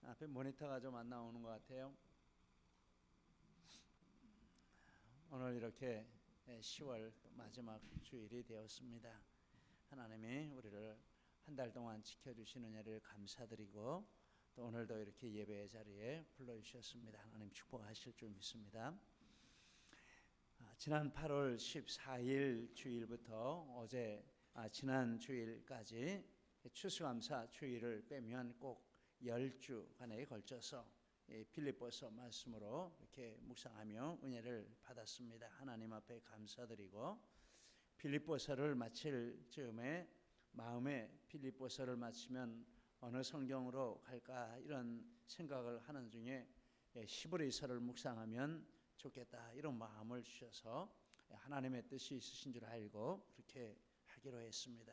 앞에 모니터가 좀 안 나오는 것 같아요. 오늘 이렇게 10월 마지막 주일이 되었습니다. 하나님이 우리를 한 달 동안 지켜주신 은혜를 감사드리고 또 오늘도 이렇게 예배의 자리에 불러주셨습니다. 하나님 축복하실 줄 믿습니다. 지난 8월 14일 주일부터 지난 주일까지 추수감사 주일을 빼면 꼭 10주간에 걸쳐서 빌립보서 말씀으로 이렇게 묵상하며 은혜를 받았습니다. 하나님 앞에 감사드리고 빌립보서를 마칠 즈음에 마음에 빌립보서를 마치면 어느 성경으로 갈까 이런 생각을 하는 중에 히브리서를 묵상하면 좋겠다 이런 마음을 주셔서 하나님의 뜻이 있으신 줄 알고 그렇게 하기로 했습니다.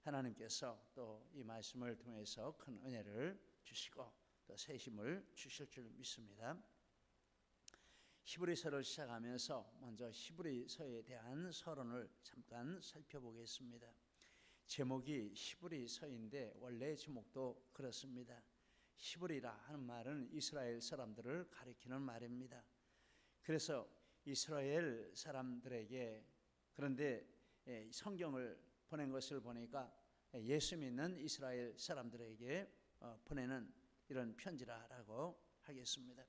하나님께서 또 이 말씀을 통해서 큰 은혜를 주시고 또 새 힘을 주실 줄 믿습니다. 히브리서를 시작하면서 먼저 히브리서에 대한 서론을 잠깐 살펴보겠습니다. 제목이 히브리서인데 원래 제목도 그렇습니다. 히브리라 하는 말은 이스라엘 사람들을 가리키는 말입니다. 그래서 이스라엘 사람들에게 그런데 성경을 보낸 것을 보니까 예수 믿는 이스라엘 사람들에게 보내는 이런 편지라고 하겠습니다.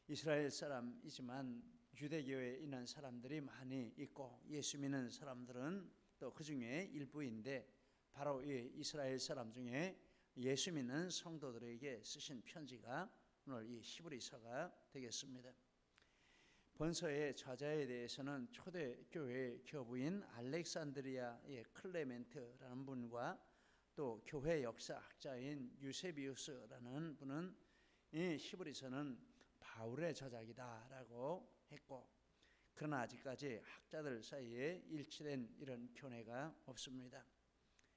이스라엘 사람이지만 유대교에 있는 사람들이 많이 있고 예수 믿는 사람들은 또 그 중에 일부인데 바로 이 이스라엘 사람 중에 예수 믿는 성도들에게 쓰신 편지가 오늘 이 히브리서가 되겠습니다. 본서의 저자에 대해서는 초대교회 교부인 알렉산드리아의 클레멘트라는 분과 또 교회 역사학자인 유세비우스라는 분은 이 히브리서는 바울의 저작이다라고 했고 그러나 아직까지 학자들 사이에 일치된 이런 견해가 없습니다.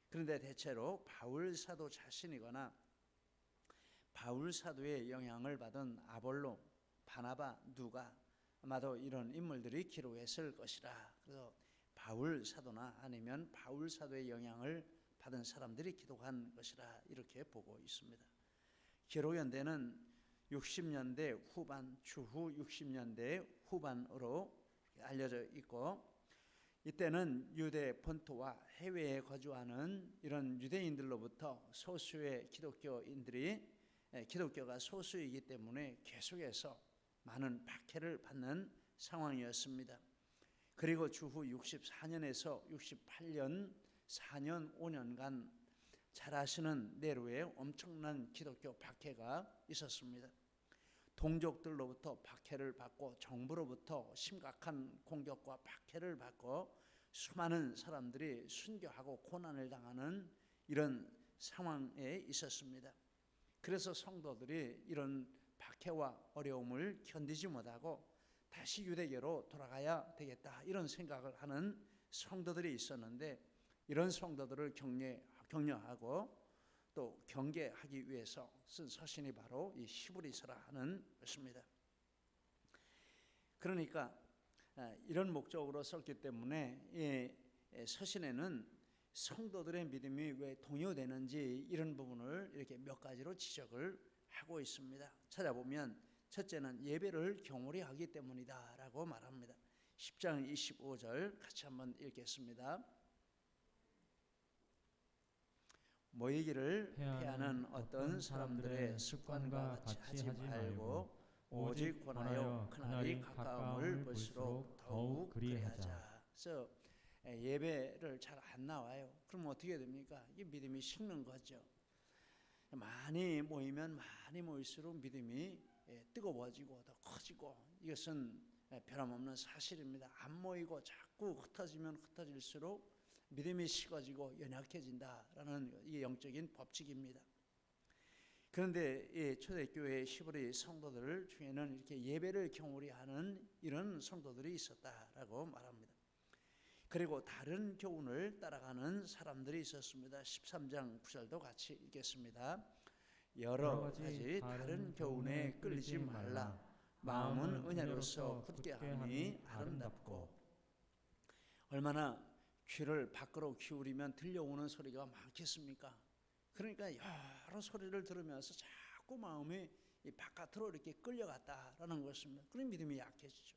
그런데 대체로 바울 사도 자신이거나 바울 사도의 영향을 받은 아볼로, 바나바, 누가 아마도 이런 인물들이 기록했을 것이라. 그래서 바울 사도나 아니면 바울 사도의 영향을 받은 사람들이 기록한 것이라 이렇게 보고 있습니다. 기록연대는 60년대 후반, 주후 60년대 후반으로 알려져 있고 이때는 유대 본토와 해외에 거주하는 이런 유대인들로부터 소수의 기독교가 소수이기 때문에 계속해서 많은 박해를 받는 상황이었습니다. 그리고 주후 64년에서 68년 4년 5년간 잘 아시는 네로에 엄청난 기독교 박해가 있었습니다. 동족들로부터 박해를 받고 정부로부터 심각한 공격과 박해를 받고 수많은 사람들이 순교하고 고난을 당하는 이런 상황에 있었습니다. 그래서 성도들이 이런 박해와 어려움을 견디지 못하고 다시 유대교로 돌아가야 되겠다 이런 생각을 하는 성도들이 있었는데 이런 성도들을 격려하고 또 경계하기 위해서 쓴 서신이 바로 이 히브리서라 하는 것입니다. 그러니까 이런 목적으로 썼기 때문에 이 서신에는 성도들의 믿음이 왜 동요되는지 이런 부분을 이렇게 몇 가지로 지적을 하고 있습니다. 찾아보면 첫째는 예배를 경홀히 하기 때문이다 라고 말합니다. 10장 25절 같이 한번 읽겠습니다. 모이기를 패하는 어떤 사람들의 습관과 같이 하지 말고 오직 권하여 그날이 가까움을 볼수록 더욱 그리하자. 그래서 예배를 잘 안 나와요. 그럼 어떻게 됩니까? 이 믿음이 식는 거죠. 많이 모이면 많이 모일수록 믿음이 뜨거워지고 더 커지고 이것은 변함없는 사실입니다. 안 모이고 자꾸 흩어지면 흩어질수록 믿음이 식어지고 연약해진다라는 이 영적인 법칙입니다. 그런데 이 초대교회 히브리 성도들 중에는 이렇게 예배를 경홀히 하는 이런 성도들이 있었다라고 말합니다. 그리고 다른 교훈을 따라가는 사람들이 있었습니다. 13장 9절도 같이 읽겠습니다. 여러 가지 다른 교훈에 끌리지 말라. 마음은 은혜로서 굳게 함이 아름답고. 얼마나 귀를 밖으로 기울이면 들려오는 소리가 많겠습니까? 그러니까 여러 소리를 들으면서 자꾸 마음이 이 바깥으로 이렇게 끌려갔다라는 것입니다. 그런 믿음이 약해지죠.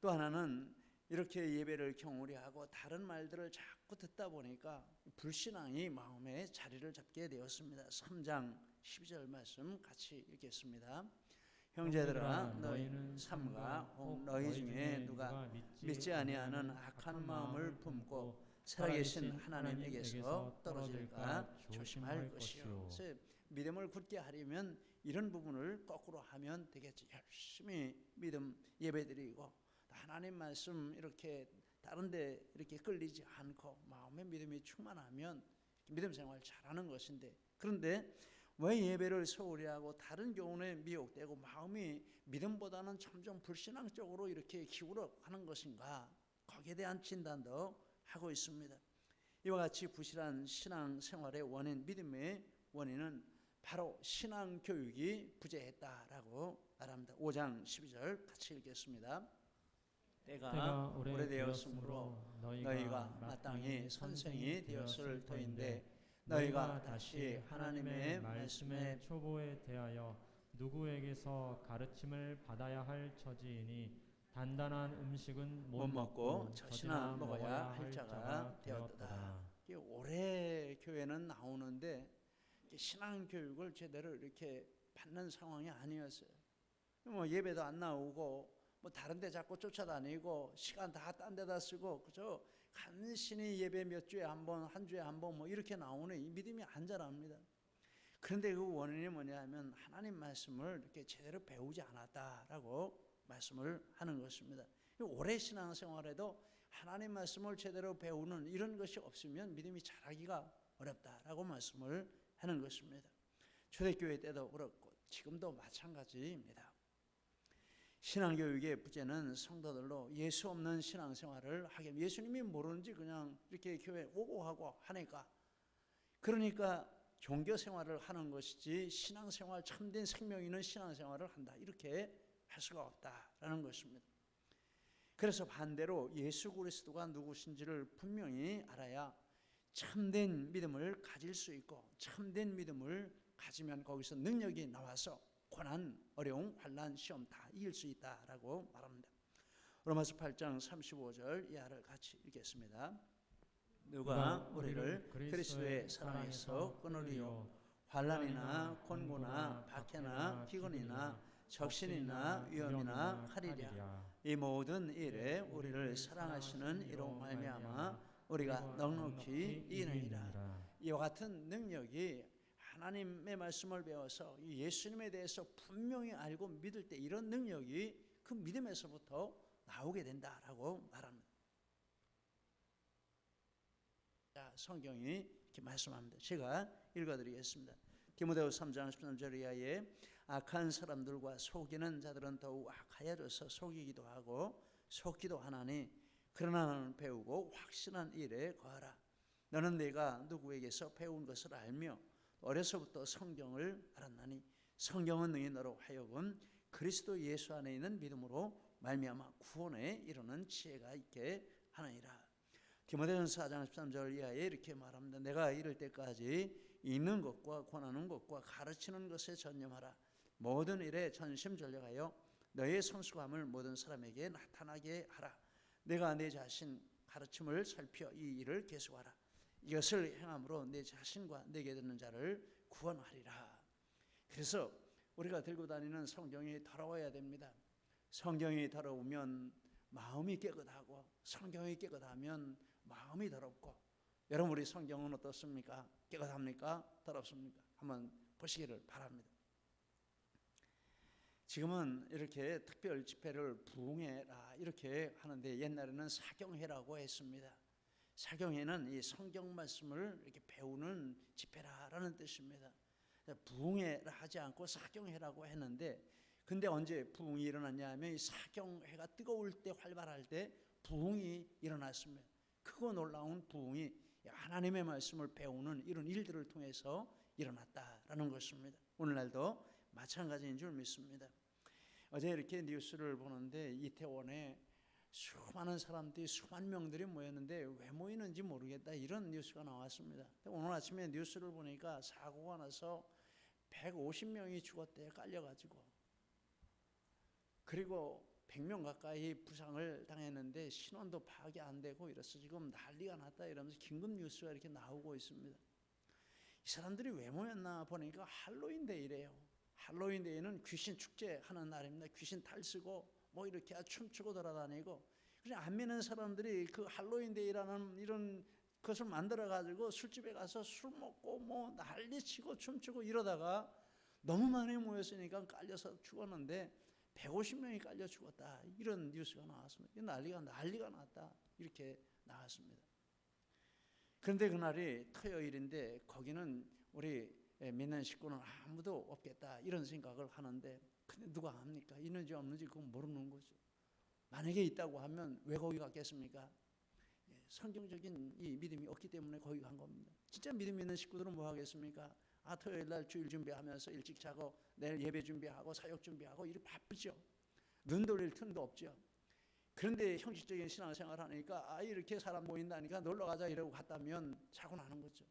또 하나는 이렇게 예배를 경홀히 하고 다른 말들을 자꾸 듣다 보니까 불신앙이 마음에 자리를 잡게 되었습니다. 3장 12절 말씀 같이 읽겠습니다. 형제들아 너희는 삼가 혹 너희 중에 누가 믿지 아니하는 악한 마음을 품고 살아계신 하나님에게서 떨어질까 조심할 것이요. 그래서 믿음을 굳게 하려면 이런 부분을 거꾸로 하면 되겠지. 열심히 믿음 예배드리고 하나님 말씀 이렇게 다른 데 이렇게 끌리지 않고 마음의 믿음이 충만하면 믿음 생활 잘하는 것인데, 그런데 왜 예배를 소홀히 하고 다른 교훈에 미혹되고 마음이 믿음보다는 점점 불신앙 쪽으로 이렇게 기울어 가는 것인가? 거기에 대한 진단도 하고 있습니다. 이와 같이 부실한 신앙 생활의 원인, 믿음의 원인은 바로 신앙 교육이 부재했다라고 말합니다. 5장 12절 같이 읽겠습니다. 때가 오래되었으므로 너희가 마땅히 선생이 되었을 터인데 너희가 다시 하나님의 말씀의 초보에 대하여 누구에게서 가르침을 받아야 할 처지이니 단단한 음식은 못 먹고 젖이나 먹어야 할 자가 되었다. 올해 교회는 나오는데 신앙 교육을 제대로 이렇게 받는 상황이 아니었어요. 뭐 예배도 안 나오고 뭐 다른 데 자꾸 쫓아다니고 시간 다 딴 데다 쓰고 그저 간신히 예배 몇 주에 한 번, 한 주에 한 번 뭐 이렇게 나오는 이 믿음이 안 자랍니다. 그런데 그 원인이 뭐냐면 하나님 말씀을 이렇게 제대로 배우지 않았다라고 말씀을 하는 것입니다. 오래 신앙생활에도 하나님 말씀을 제대로 배우는 이런 것이 없으면 믿음이 자라기가 어렵다라고 말씀을 하는 것입니다. 초대교회 때도 그렇고 지금도 마찬가지입니다. 신앙교육의 부재는 성도들로 예수 없는 신앙생활을 하게, 예수님이 모르는지 그냥 이렇게 교회 오고 하고 하니까, 그러니까 종교생활을 하는 것이지 신앙생활, 참된 생명 있는 신앙생활을 한다 이렇게 할 수가 없다라는 것입니다. 그래서 반대로 예수 그리스도가 누구신지를 분명히 알아야 참된 믿음을 가질 수 있고, 참된 믿음을 가지면 거기서 능력이 나와서 고난, 어려움, 환난, 시험 다 이길 수 있다라고 말합니다. 로마서 8장 35절 이하를 같이 읽겠습니다. 누가 우리를 그리스도의 사랑에서 끊으리요? 환난이나 곤고나 박해나 피곤이나 적신이나 위험이나 칼이랴. 이 모든 일에 우리를 사랑하시는 이로 말미암아 우리가 넉넉히 이기느니라. 이와 같은 능력이 하나님의 말씀을 배워서 예수님에 대해서 분명히 알고 믿을 때 이런 능력이 그 믿음에서부터 나오게 된다라고 말합니다. 자, 성경이 이렇게 말씀합니다. 제가 읽어드리겠습니다. 디모데후서 3장 13절 이하에 악한 사람들과 속이는 자들은 더욱 악하여져서 속이기도 하고 속기도 하나니 그러나 너는 배우고 확신한 일에 거하라. 너는 내가 누구에게서 배운 것을 알며 어려서부터 성경을 알았나니 성경은 능히 너로 하여금 그리스도 예수 안에 있는 믿음으로 말미암아 구원에 이르는 지혜가 있게 하느니라. 디모데전서 4장 13절 이하에 이렇게 말합니다. 내가 이를 때까지 읽는 것과 권하는 것과 가르치는 것에 전념하라. 모든 일에 전심전력하여 너의 성숙함을 모든 사람에게 나타나게 하라. 내가 내 자신 가르침을 살펴 이 일을 계속하라. 이것을 행함으로 내 자신과 내게 듣는 자를 구원하리라. 그래서 우리가 들고 다니는 성경이 더러워야 됩니다. 성경이 더러우면 마음이 깨끗하고 성경이 깨끗하면 마음이 더럽고, 여러분 우리 성경은 어떻습니까? 깨끗합니까? 더럽습니까? 한번 보시기를 바랍니다. 지금은 이렇게 특별 집회를 부흥회라 이렇게 하는데 옛날에는 사경회라고 했습니다. 사경회는 이 성경 말씀을 이렇게 배우는 집회라는 뜻입니다. 부흥회라 하지 않고 사경회라고 했는데, 근데 언제 부흥이 일어났냐 하면 이 사경회가 뜨거울 때, 활발할 때 부흥이 일어났습니다. 크고 놀라운 부흥이 하나님의 말씀을 배우는 이런 일들을 통해서 일어났다라는 것입니다. 오늘날도 마찬가지인 줄 믿습니다. 어제 이렇게 뉴스를 보는데 이태원에 수많은 사람들이, 수만 명들이 모였는데 왜 모이는지 모르겠다 이런 뉴스가 나왔습니다. 오늘 아침에 뉴스를 보니까 사고가 나서 150명이 죽었대, 깔려가지고. 그리고 100명 가까이 부상을 당했는데 신원도 파악이 안 되고 이래서 지금 난리가 났다 이러면서 긴급 뉴스가 이렇게 나오고 있습니다. 이 사람들이 왜 모였나 보니까 할로윈데이래요. 할로윈데이는 귀신 축제하는 날입니다. 귀신 탈쓰고 뭐 이렇게 춤추고 돌아다니고, 그냥 안 믿는 사람들이 그 할로윈데이라는 이런 것을 만들어 가지고 술집에 가서 술 먹고 뭐 난리치고 춤추고 이러다가 너무 많이 모였으니까 깔려서 죽었는데 150명이 깔려 죽었다, 이런 뉴스가 나왔습니다. 난리가 났다, 이렇게 나왔습니다. 그런데 그날이 토요일인데 거기는 우리 믿는 식구는 아무도 없겠다, 이런 생각을 하는데, 근데 누가 합니까? 있는지 없는지 그건 모르는 거죠. 만약에 있다고 하면 왜 거기 갔겠습니까? 성경적인 이 믿음이 없기 때문에 거기 간 겁니다. 진짜 믿음 있는 식구들은 뭐 하겠습니까? 토요일 날 주일 준비하면서 일찍 자고 내일 예배 준비하고 사역 준비하고 이렇게 바쁘죠. 눈 돌릴 틈도 없죠. 그런데 형식적인 신앙생활 하니까 이렇게 사람 모인다니까 놀러 가자 이러고 갔다면 사고 나는 거죠.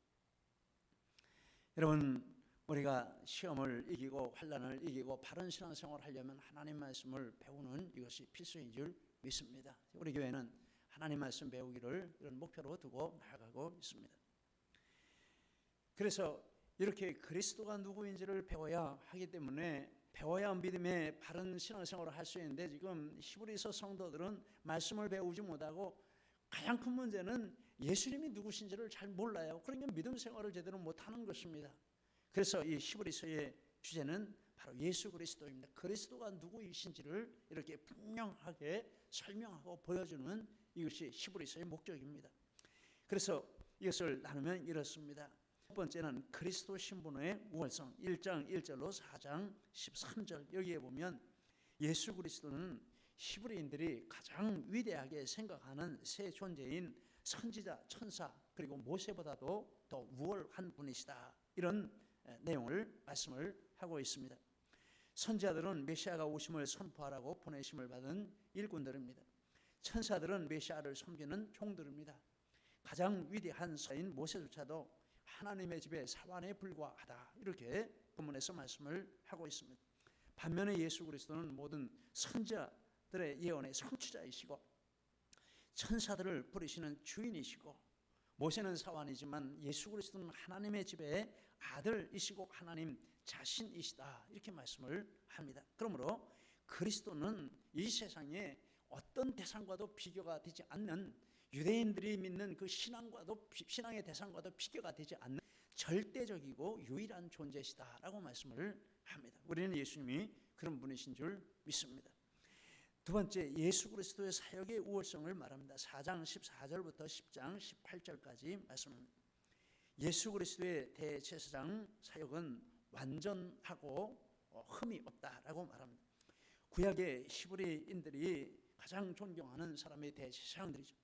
여러분, 우리가 시험을 이기고 환난을 이기고 바른 신앙생활을 하려면 하나님 말씀을 배우는 이것이 필수인 줄 믿습니다. 우리 교회는 하나님 말씀 배우기를 이런 목표로 두고 나아가고 있습니다. 그래서 이렇게 그리스도가 누구인지를 배워야 하기 때문에 배워야 믿음의 바른 신앙생활을 할 수 있는데, 지금 히브리서 성도들은 말씀을 배우지 못하고 가장 큰 문제는 예수님이 누구신지를 잘 몰라요. 그러니까 믿음 생활을 제대로 못하는 것입니다. 그래서 이 히브리서의 주제는 바로 예수 그리스도입니다. 그리스도가 누구이신지를 이렇게 분명하게 설명하고 보여주는 이것이 히브리서의 목적입니다. 그래서 이것을 나누면 이렇습니다. 첫 번째는 그리스도 신분의 우월성, 1장 1절로 4장 13절, 여기에 보면 예수 그리스도는 히브리인들이 가장 위대하게 생각하는 새 존재인 선지자, 천사, 그리고 모세보다도 더 우월한 분이시다, 이런 내용을 말씀을 하고 있습니다. 선지자들은 메시아가 오심을 선포하라고 보내심을 받은 일꾼들입니다. 천사들은 메시아를 섬기는 종들입니다. 가장 위대한 서인 모세조차도 하나님의 집의 사환에 불과하다, 이렇게 본문에서 말씀을 하고 있습니다. 반면에 예수 그리스도는 모든 선지자들의 예언의 성취자이시고 천사들을 부리시는 주인이시고, 모세는 사환이지만 예수 그리스도는 하나님의 집의 아들이시고 하나님 자신이시다, 이렇게 말씀을 합니다. 그러므로 그리스도는 이 세상에 어떤 대상과도 비교가 되지 않는, 유대인들이 믿는 그 신앙의 대상과도 비교가 되지 않는 절대적이고 유일한 존재시다라고 말씀을 합니다. 우리는 예수님이 그런 분이신 줄 믿습니다. 두 번째, 예수 그리스도의 사역의 우월성을 말합니다. 4장 14절부터 10장 18절까지 말씀합니다. 예수 그리스도의 대제사장 사역은 완전하고 흠이 없다라고 말합니다. 구약의 히브리인들이 가장 존경하는 사람의 대제사장들이죠.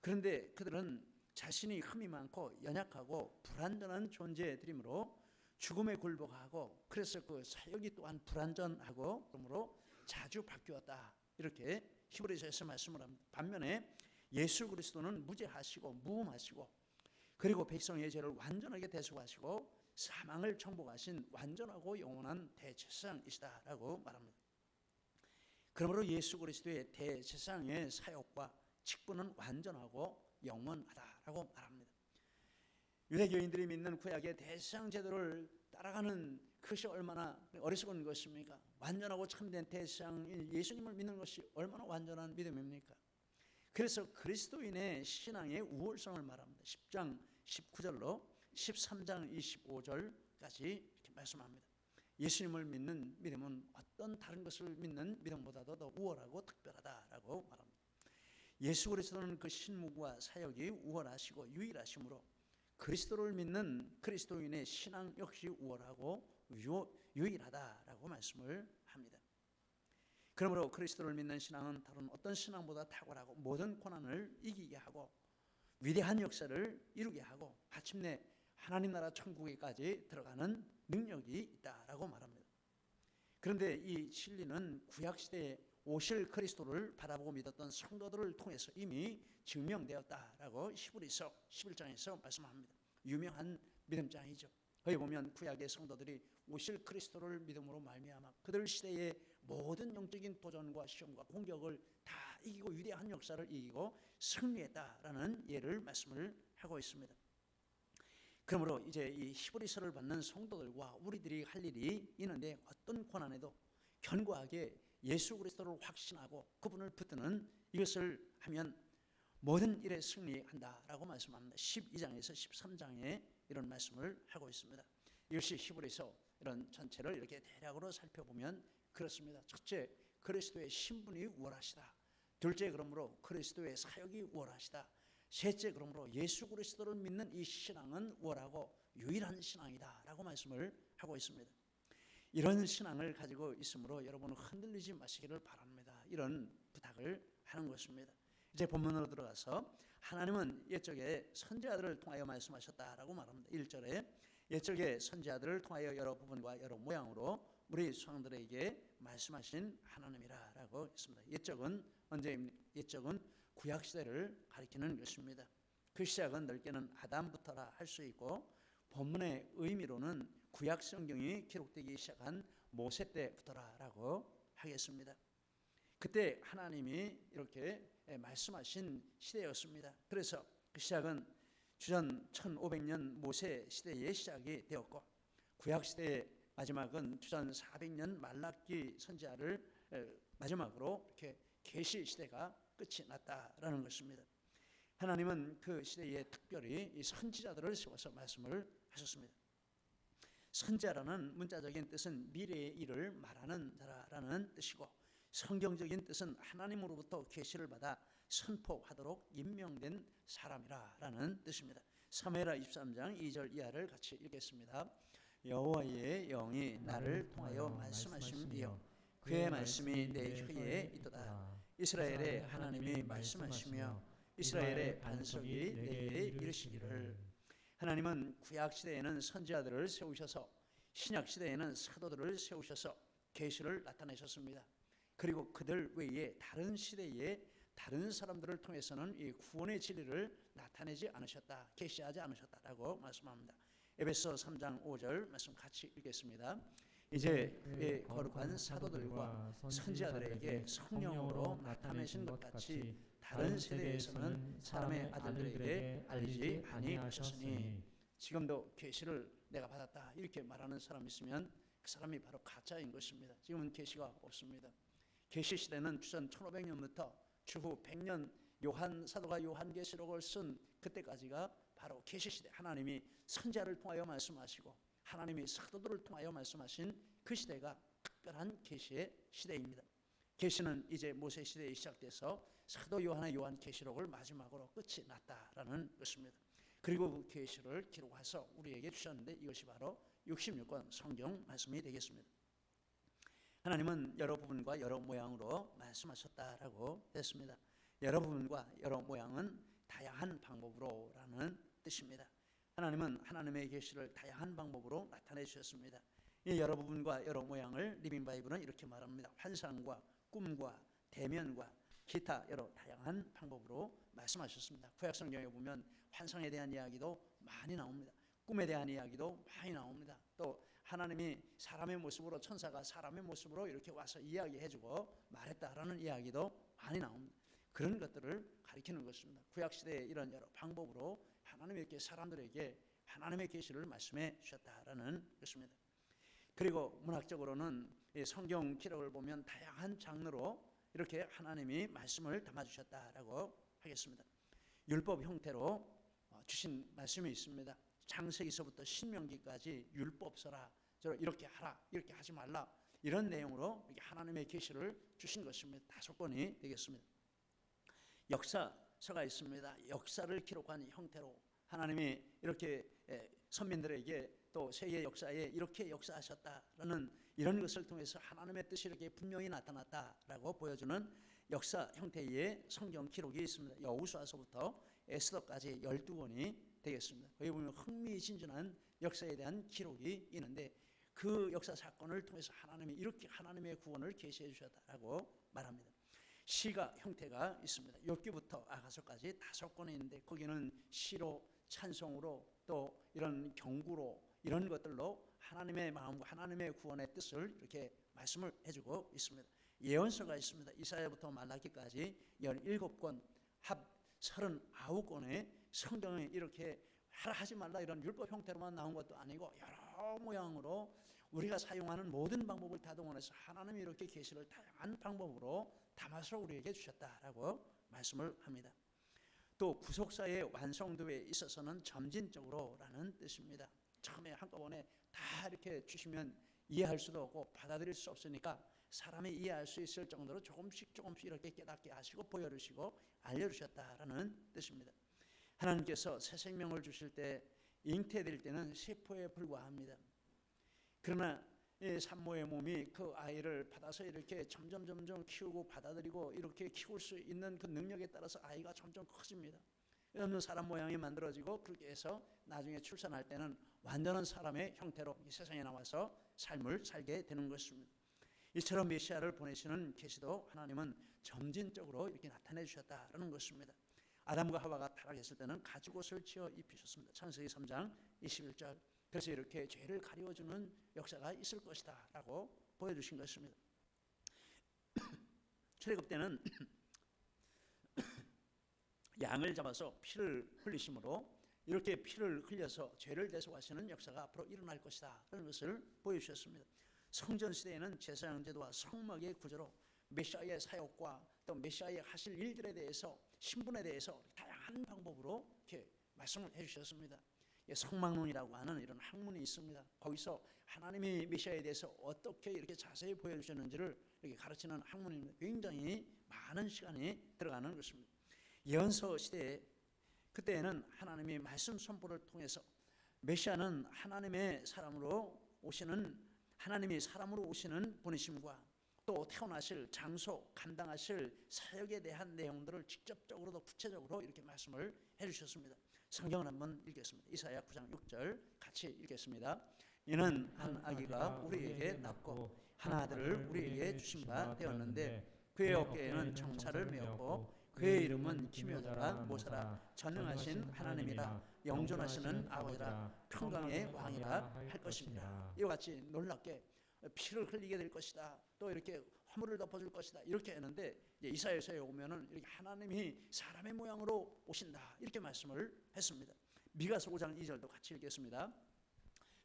그런데 그들은 자신이 흠이 많고 연약하고 불완전한 존재들이므로 죽음에 굴복하고, 그래서 그 사역이 또한 불완전하고 그러므로 자주 바뀌었다, 이렇게 히브리서에서 말씀을 합니다. 반면에 예수 그리스도는 무죄하시고 무음하시고, 그리고 백성의 죄를 완전하게 대속하시고 사망을 정복하신 완전하고 영원한 대제사장이시다라고 말합니다. 그러므로 예수 그리스도의 대제사장의 사역과 직분은 완전하고 영원하다라고 말합니다. 유대교인들이 믿는 구약의 대제사장 제도를 따라가는 것이 얼마나 어리석은 것입니까? 완전하고 참된 대제사장인 예수님을 믿는 것이 얼마나 완전한 믿음입니까? 그래서 그리스도인의 신앙의 우월성을 말합니다. 10장 19절로 13장 25절까지 이렇게 말씀합니다. 예수님을 믿는 믿음은 어떤 다른 것을 믿는 믿음보다도 더 우월하고 특별하다라고 말합니다. 예수 그리스도는 그 신무와 사역이 우월하시고 유일하시므로 그리스도를 믿는 그리스도인의 신앙 역시 우월하고 유일하다라고 말씀을 합니다. 그러므로 그리스도를 믿는 신앙은 다른 어떤 신앙보다 탁월하고 모든 고난을 이기게 하고 위대한 역사를 이루게 하고 마침내 하나님 나라 천국에까지 들어가는 능력이 있다라고 말합니다. 그런데 이 진리는 구약시대에 오실 그리스도를 바라보고 믿었던 성도들을 통해서 이미 증명되었다라고 히브리서 11장에서 말씀합니다. 유명한 믿음장이죠. 거기 보면 구약의 성도들이 오실 그리스도를 믿음으로 말미암아 그들 시대의 모든 영적인 도전과 시험과 공격을 다 이기고 위대한 역사를 이기고 승리했다라는 예를 말씀을 하고 있습니다. 그러므로 이제 이 히브리서를 받는 성도들과 우리들이 할 일이 있는데 어떤 고난에도 견고하게 예수 그리스도를 확신하고 그분을 붙드는 이것을 하면 모든 일에 승리한다라고 말씀합니다. 12장에서 13장에 이런 말씀을 하고 있습니다. 이것이 히브리서 이런 전체를 이렇게 대략으로 살펴보면 그렇습니다. 첫째, 그리스도의 신분이 우월하시다. 둘째, 그러므로 그리스도의 사역이 우월하시다. 셋째, 그러므로 예수 그리스도를 믿는 이 신앙은 우월하고 유일한 신앙이다라고 말씀을 하고 있습니다. 이런 신앙을 가지고 있으므로 여러분은 흔들리지 마시기를 바랍니다. 이런 부탁을 하는 것입니다. 이제 본문으로 들어가서 하나님은 옛적에 선지자들을 통하여 말씀하셨다라고 말합니다. 1절에 옛적에 선지자들을 통하여 여러 부분과 여러 모양으로 우리 조상들에게 말씀하신 하나님이라고 했습니다. 옛적은 언제입니까? 옛적은 구약시대를 가리키는 것입니다. 그 시작은 넓게는 아담부터라 할 수 있고 본문의 의미로는 구약 성경이 기록되기 시작한 모세 때부터라고 하겠습니다. 그때 하나님이 이렇게 말씀하신 시대였습니다. 그래서 그 시작은 주전 1500년 모세 시대의 시작이 되었고 구약 시대의 마지막은 주전 400년 말라기 선지자를 마지막으로 이렇게 계시 시대가 끝이 났다라는 것입니다. 하나님은 그 시대에 특별히 이 선지자들을 세워서 말씀을 하셨습니다. 선지자라는 문자적인 뜻은 미래의 일을 말하는 자라는 뜻이고 성경적인 뜻은 하나님으로부터 계시를 받아 선포하도록 임명된 사람이라는 뜻입니다. 사무엘하 23장 2절 이하를 같이 읽겠습니다. 여호와의 영이 나를 통하여 말씀하심이요 그의 말씀이 내 혀에 있도다. 이스라엘의 하나님이 말씀하시며 이스라엘의 반석이 내게 이르시기를. 하나님은 구약 시대에는 선지자들을 세우셔서 신약 시대에는 사도들을 세우셔서 계시를 나타내셨습니다. 그리고 그들 외에 다른 시대에 다른 사람들을 통해서는 이 구원의 진리를 나타내지 않으셨다, 계시하지 않으셨다라고 말씀합니다. 에베소 3장 5절 말씀 같이 읽겠습니다. 이제 그의 거룩한 사도들과 선지자들에게 성령으로 나타내신 것 같이 다른 세대에서는 사람의 아들들에게 알리지 아니하셨으니. 지금도 계시를 내가 받았다 이렇게 말하는 사람이 있으면 그 사람이 바로 가짜인 것입니다. 지금은 계시가 없습니다. 계시 시대는 주전 1500년부터 주후 100년 요한 사도가 요한계시록을 쓴 그때까지가 바로 계시 시대. 하나님이 선지자를 통하여 말씀하시고 하나님이 사도들을 통하여 말씀하신 그 시대가 특별한 계시의 시대입니다. 계시는 이제 모세 시대에 시작돼서 사도 요한의 요한계시록을 마지막으로 끝이 났다라는 것입니다. 그리고 그 계시를 기록해서 우리에게 주셨는데 이것이 바로 66권 성경 말씀이 되겠습니다. 하나님은 여러 부분과 여러 모양으로 말씀하셨다라고 했습니다. 여러 부분과 여러 모양은 다양한 방법으로라는 뜻입니다. 하나님은 하나님의 계시를 다양한 방법으로 나타내 주셨습니다. 이 여러 부분과 여러 모양을 리빙 바이블은 이렇게 말합니다. 환상과 꿈과 대면과 기타 여러 다양한 방법으로 말씀하셨습니다. 구약 성경에 보면 환상에 대한 이야기도 많이 나옵니다. 꿈에 대한 이야기도 많이 나옵니다. 또 하나님이 사람의 모습으로 천사가 사람의 모습으로 이렇게 와서 이야기해주고 말했다라는 이야기도 많이 나옵니다. 그런 것들을 가리키는 것입니다. 구약시대의 이런 여러 방법으로 하나님이 이렇게 사람들에게 하나님의 계시를 말씀해 주셨다라는 것입니다. 그리고 문학적으로는 성경 기록을 보면 다양한 장르로 이렇게 하나님이 말씀을 담아주셨다라고 하겠습니다. 율법 형태로 주신 말씀이 있습니다. 창세기서부터 신명기까지 율법서라, 이렇게 하라, 이렇게 하지 말라, 이런 내용으로 이렇게 하나님의 계시를 주신 것입니다. 5권이 되겠습니다. 역사서가 있습니다. 역사를 기록한 형태로 하나님이 이렇게 선민들에게 또 세계 역사에 이렇게 역사하셨다라는 이런 것을 통해서 하나님의 뜻이 이렇게 분명히 나타났다라고 보여주는 역사 형태의 성경 기록이 있습니다. 여호수아서부터 에스더까지 12권이 되겠습니다. 거기 보면 흥미진진한 역사에 대한 기록이 있는데 그 역사 사건을 통해서 하나님이 이렇게 하나님의 구원을 계시해 주셨다라고 말합니다. 시가 형태가 있습니다. 욥기부터 아가서까지 5권이 있는데 거기는 시로 찬송으로 또 이런 경구로 이런 것들로 하나님의 마음과 하나님의 구원의 뜻을 이렇게 말씀을 해주고 있습니다. 예언서가 있습니다. 이사야부터 말라기까지 17권 합 39권의 성경에 이렇게 하지 말라 이런 율법 형태로만 나온 것도 아니고 여러 모양으로 우리가 사용하는 모든 방법을 다 동원해서 하나님이 이렇게 계시를 다양한 방법으로 담아서 우리에게 주셨다라고 말씀을 합니다. 또 구속사의 완성도에 있어서는 점진적으로라는 뜻입니다. 처음에 한꺼번에 다 이렇게 주시면 이해할 수도 없고 받아들일 수 없으니까 사람이 이해할 수 있을 정도로 조금씩 이렇게 깨닫게 하시고 보여주시고 알려주셨다라는 뜻입니다. 하나님께서 새 생명을 주실 때 잉태될 때는 세포에 불과합니다. 그러나 이 산모의 몸이 그 아이를 받아서 이렇게 점점 키우고 받아들이고 이렇게 키울 수 있는 그 능력에 따라서 아이가 점점 커집니다. 없는 사람 모양이 만들어지고 그렇게 해서 나중에 출산할 때는 완전한 사람의 형태로 이 세상에 나와서 삶을 살게 되는 것입니다. 이처럼 메시아를 보내시는 계시도 하나님은 점진적으로 이렇게 나타내 주셨다라는 것입니다. 아담과 하와가 타락했을 때는 가죽옷을 지어 입히셨습니다. 창세기 3장 21절. 그래서 이렇게 죄를 가리워주는 역사가 있을 것이다 라고 보여주신 것입니다. 출애굽 때는 양을 잡아서 피를 흘리심으로 이렇게 피를 흘려서 죄를 대속하시는 역사가 앞으로 일어날 것이다 라는 것을 보여주셨습니다. 성전 시대에는 제사장 제도와 성막의 구조로 메시아의 사역과 또 메시아의 하실 일들에 대해서 신분에 대해서 다양한 방법으로 이렇게 말씀을 해주셨습니다. 성막론이라고 하는 이런 학문이 있습니다. 거기서 하나님이 메시아에 대해서 어떻게 이렇게 자세히 보여주셨는지를 이렇게 가르치는 학문입니다. 굉장히 많은 시간이 들어가는 것입니다. 예언서 시대에 그때에는 하나님이 말씀 선포를 통해서 메시아는 하나님의 사람으로 오시는 하나님이 사람으로 오시는 분이심과 또 태어나실 장소, 감당하실 사역에 대한 내용들을 직접적으로 더 구체적으로 이렇게 말씀을 해주셨습니다. 성경을 한번 읽겠습니다. 이사야 9장 6절 같이 읽겠습니다. 이는 한 아기가 우리에게 낳고 한 아들을 우리에게 주신 바 되었는데 그의 어깨에는 정찰을 메었고 그의 이름은 기묘자라 모사라 전능하신 하나님이라 영존하시는 아버지라 평강의 왕이라 할 것입니다. 이와 같이 놀랍게 피를 흘리게 될 것이다. 또 이렇게 허물을 덮어줄 것이다. 이렇게 했는데 이사야서에 오면은 이렇게 하나님이 사람의 모양으로 오신다. 이렇게 말씀을 했습니다. 미가서 5장 2절도 같이 읽겠습니다.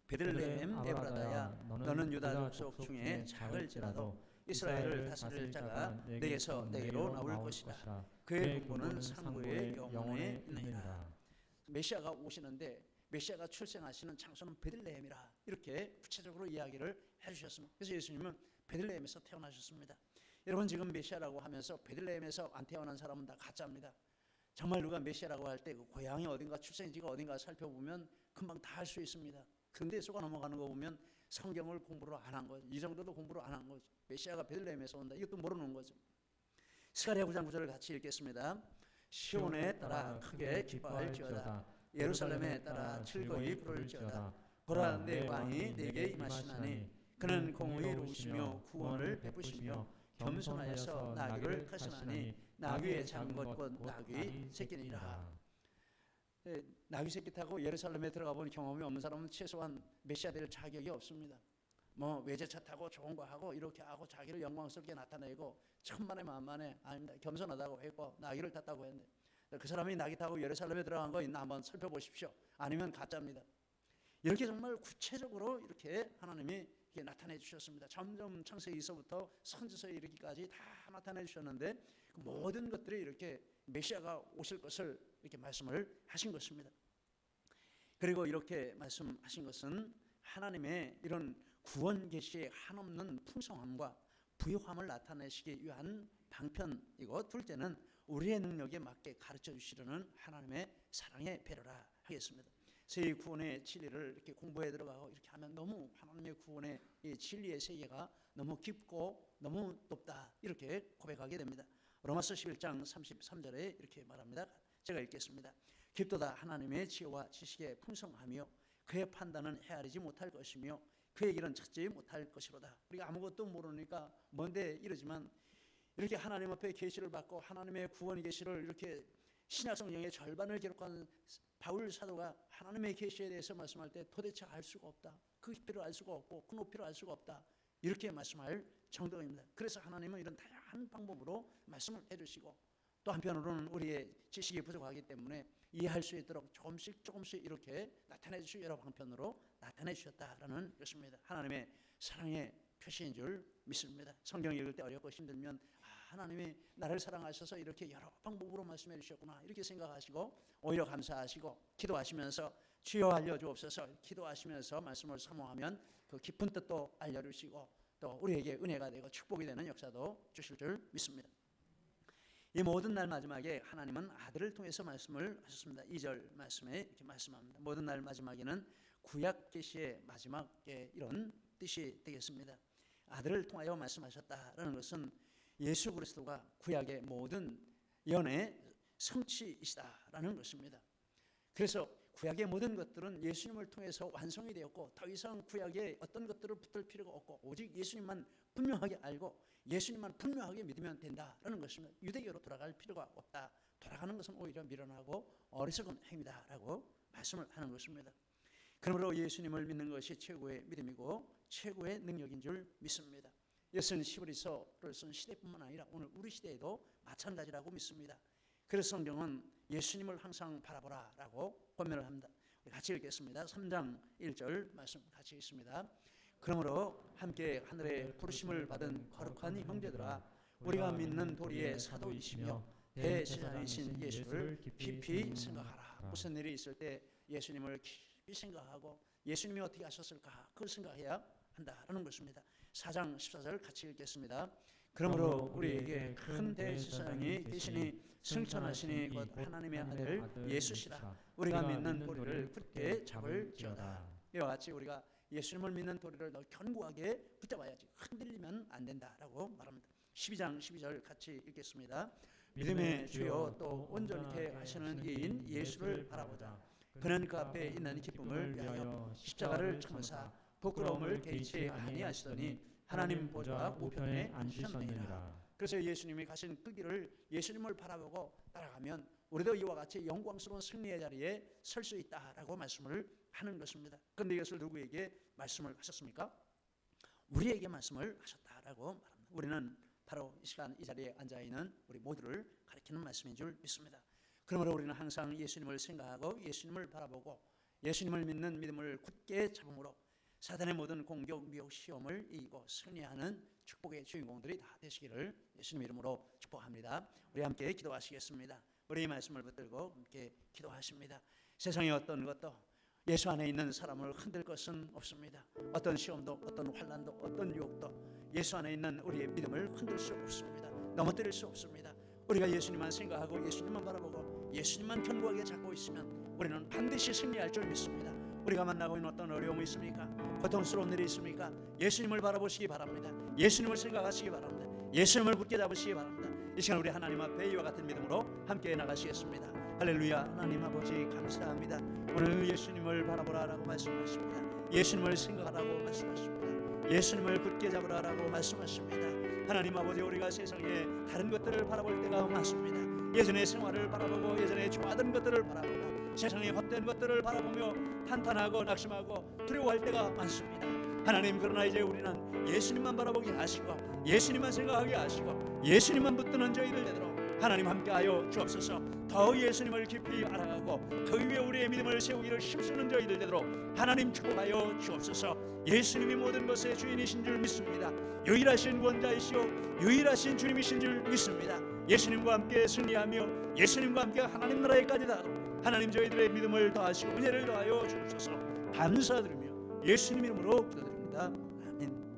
베들레헴 에브라다야 너는 유다 족속 중에 작을지라도 이스라엘을 다스릴 자가 내게서 내게로 나올 것이다. 그의 군부는 상부의 영혼에 있느니라. 메시아가 오시는데 메시아가 출생하시는 장소는 베들레헴이라 이렇게 구체적으로 이야기를 해주셨습니다. 그래서 예수님은 베들레헴에서 태어나셨습니다. 여러분 지금 메시아라고 하면서 베들레헴에서 안 태어난 사람은 다 가짜입니다. 정말 누가 메시아라고 할 때 그 고향이 어딘가 출생지가 어딘가 살펴보면 금방 다 알 수 있습니다. 근데 속아 넘어가는 거 보면 성경을 공부를 안 한 거죠. 이 정도도 공부를 안 한 거죠. 메시아가 베들레헴에서 온다. 이것도 모르는 거죠. 스가랴 9장 9절을 같이 읽겠습니다. 시온에 따라 크게 기뻐할지어다. 예루살렘에 따라 즐거이 부를지어다. 보라 내 왕이 내게 임하시나니 그는 공의로우시며 구원을 베푸시며 겸손하여서 나귀를 타시나니 나귀의 작은 것 곧 나귀 새끼니라. 나귀 새끼 타고 예루살렘에 들어가 본 경험이 없는 사람은 최소한 메시아 될 자격이 없습니다. 뭐 외제차 타고 좋은 거 하고 이렇게 하고 자기를 영광스럽게 나타내고 천만에 만만에 아닙니다. 겸손하다고 했고 나귀를 탔다고 했는데 그 사람이 나귀 타고 예루살렘에 들어간 거 있나 한번 살펴보십시오. 아니면 가짜입니다. 이렇게 정말 구체적으로 이렇게 하나님이 이렇게 나타내 주셨습니다. 점점 창세기서부터 선지서에 이르기까지 다 나타내 주셨는데 그 모든 것들이 이렇게 메시아가 오실 것을 이렇게 말씀을 하신 것입니다. 그리고 이렇게 말씀하신 것은 하나님의 이런 구원 계시의 한없는 풍성함과 부유함을 나타내시기 위한 방편이고 둘째는 우리의 능력에 맞게 가르쳐 주시려는 하나님의 사랑의 배려라 하겠습니다. 새 구원의 진리를 이렇게 공부해 들어가고 이렇게 하면 너무 하나님의 구원의 이 진리의 세계가 너무 깊고 너무 높다 이렇게 고백하게 됩니다. 로마서 11장 33절에 이렇게 말합니다. 제가 읽겠습니다. 깊도다 하나님의 지혜와 지식의 풍성하며 그의 판단은 헤아리지 못할 것이며 그의 길은 찾지 못할 것이로다. 우리가 아무것도 모르니까 먼데 이러지만 이렇게 하나님 앞에 계시를 받고 하나님의 구원 계시를 이렇게 신약 성경의 절반을 기록한 바울 사도가 하나님의 계시에 대해서 말씀할 때 도대체 알 수가 없다. 그 깊이를 알 수가 없고 그 높이를 알 수가 없다. 이렇게 말씀할 정도입니다. 그래서 하나님은 이런 다양한 방법으로 말씀을 해주시고 또 한편으로는 우리의 지식이 부족하기 때문에 이해할 수 있도록 조금씩 이렇게 나타내 주시고 여러 방편으로 나타내 주셨다라는 것입니다. 하나님의 사랑의 표시인 줄 믿습니다. 성경 읽을 때 어렵고 힘들면 하나님이 나를 사랑하셔서 이렇게 여러 방법으로 말씀해 주셨구나 이렇게 생각하시고 오히려 감사하시고 기도하시면서 주여 알려주옵소서 기도하시면서 말씀을 사모하면 그 깊은 뜻도 알려주시고 또 우리에게 은혜가 되고 축복이 되는 역사도 주실 줄 믿습니다. 이 모든 날 마지막에 하나님은 아들을 통해서 말씀을 하셨습니다. 2절 말씀에 이렇게 말씀합니다. 모든 날 마지막에는 구약 계시의 마지막에 이런 뜻이 되겠습니다. 아들을 통하여 말씀하셨다라는 것은 예수 그리스도가 구약의 모든 예언의 성취이시다라는 것입니다. 그래서 구약의 모든 것들은 예수님을 통해서 완성이 되었고 더 이상 구약에 어떤 것들을 붙들 필요가 없고 오직 예수님만 분명하게 알고 예수님만 분명하게 믿으면 된다라는 것입니다. 유대교로 돌아갈 필요가 없다. 돌아가는 것은 오히려 미련하고 어리석은 행위다라고 말씀을 하는 것입니다. 그러므로 예수님을 믿는 것이 최고의 믿음이고 최고의 능력인 줄 믿습니다. 이것은 히브리서를 쓴 시대뿐만 아니라 오늘 우리 시대에도 마찬가지라고 믿습니다. 그래서 성경은 예수님을 항상 바라보라라고 권면을 합니다. 같이 읽겠습니다. 3장 1절 말씀 같이 읽습니다. 그러므로 함께 하늘의 부르심을 받은 거룩한 형제들아 우리가 믿는 도리의 사도이시며 대제사장이신 예수를 깊이 생각하라. 무슨 일이 있을 때 예수님을 깊이 생각하고 예수님이 어떻게 하셨을까 그걸 생각해야 한다라는 것입니다. 4장 14절 같이 읽겠습니다. 그러므로 우리에게 큰 대제사장이 되시니 승천하시니 곧 하나님의 아들 예수시라. 우리가 믿는 도리를 굳게 잡을지어다. 이와 같이 우리가 예수님을 믿는 도리를 더 견고하게 붙잡아야지 흔들리면 안 된다라고 말합니다. 12장 12절 같이 읽겠습니다. 믿음의 주요 또 온전케 하시는 이인 예수를 바라보자. 그는 그 앞에 있는 기쁨을 위하여 십자가를 참으사 부끄러움을 개의치 아니하시더니 하나님 보좌 우편에 앉으셨느니라. 그래서 예수님이 가신 그 길을 예수님을 바라보고 따라가면 우리도 이와 같이 영광스러운 승리의 자리에 설 수 있다라고 말씀을 하는 것입니다. 그런데 이것을 누구에게 말씀을 하셨습니까? 우리에게 말씀을 하셨다라고 말합니다. 우리는 바로 이 시간 이 자리에 앉아있는 우리 모두를 가리키는 말씀인 줄 믿습니다. 그러므로 우리는 항상 예수님을 생각하고 예수님을 바라보고 예수님을 믿는 믿음을 굳게 잡음으로 사단의 모든 공격, 미혹, 시험을 이기고 승리하는 축복의 주인공들이 다 되시기를 예수님 이름으로 축복합니다. 우리 함께 기도하시겠습니다. 우리 말씀을 붙들고 함께 기도하십니다. 세상의 어떤 것도 예수 안에 있는 사람을 흔들 것은 없습니다. 어떤 시험도 어떤 환난도 어떤 유혹도 예수 안에 있는 우리의 믿음을 흔들 수 없습니다. 넘어뜨릴 수 없습니다. 우리가 예수님만 생각하고 예수님만 바라보고 예수님만 견고하게 잡고 있으면 우리는 반드시 승리할 줄 믿습니다. 우리가 만나고 있는 어떤 어려움이 있습니까? 고통스러운 일이 있습니까? 예수님을 바라보시기 바랍니다. 예수님을 생각하시기 바랍니다. 예수님을 굳게 잡으시기 바랍니다. 이 시간 우리 하나님 앞에 이와 같은 믿음으로 함께 나가시겠습니다. 할렐루야. 하나님 아버지 감사합니다. 오늘 예수님을 바라보라라고 말씀하십니다. 예수님을 생각하라고 말씀하십니다. 예수님을 굳게 잡으라라고 말씀하십니다. 하나님 아버지 우리가 세상에 다른 것들을 바라볼 때가 많습니다. 예전의 생활을 바라보고 예전에 좋아하던 것들을 바라보고 세상의 헛된 것들을 바라보며 탄탄하고 낙심하고 두려워할 때가 많습니다. 하나님 그러나 이제 우리는 예수님만 바라보게 하시고 예수님만 생각하게 하시고 예수님만 붙드는 저희들 되도록 하나님 함께하여 주옵소서. 더 예수님을 깊이 알아가고 그 위에 우리의 믿음을 세우기를 힘쓰는 저희들 되도록 하나님 축복하여 주옵소서. 예수님이 모든 것의 주인이신 줄 믿습니다. 유일하신 구원자이시오 유일하신 주님이신 줄 믿습니다. 예수님과 함께 승리하며 예수님과 함께 하나님 나라에까지 닿도록 하나님 저희들의 믿음을 더하시고 은혜를 더하여 주옵소서. 감사드리며 예수님 이름으로 기도드립니다. 아멘.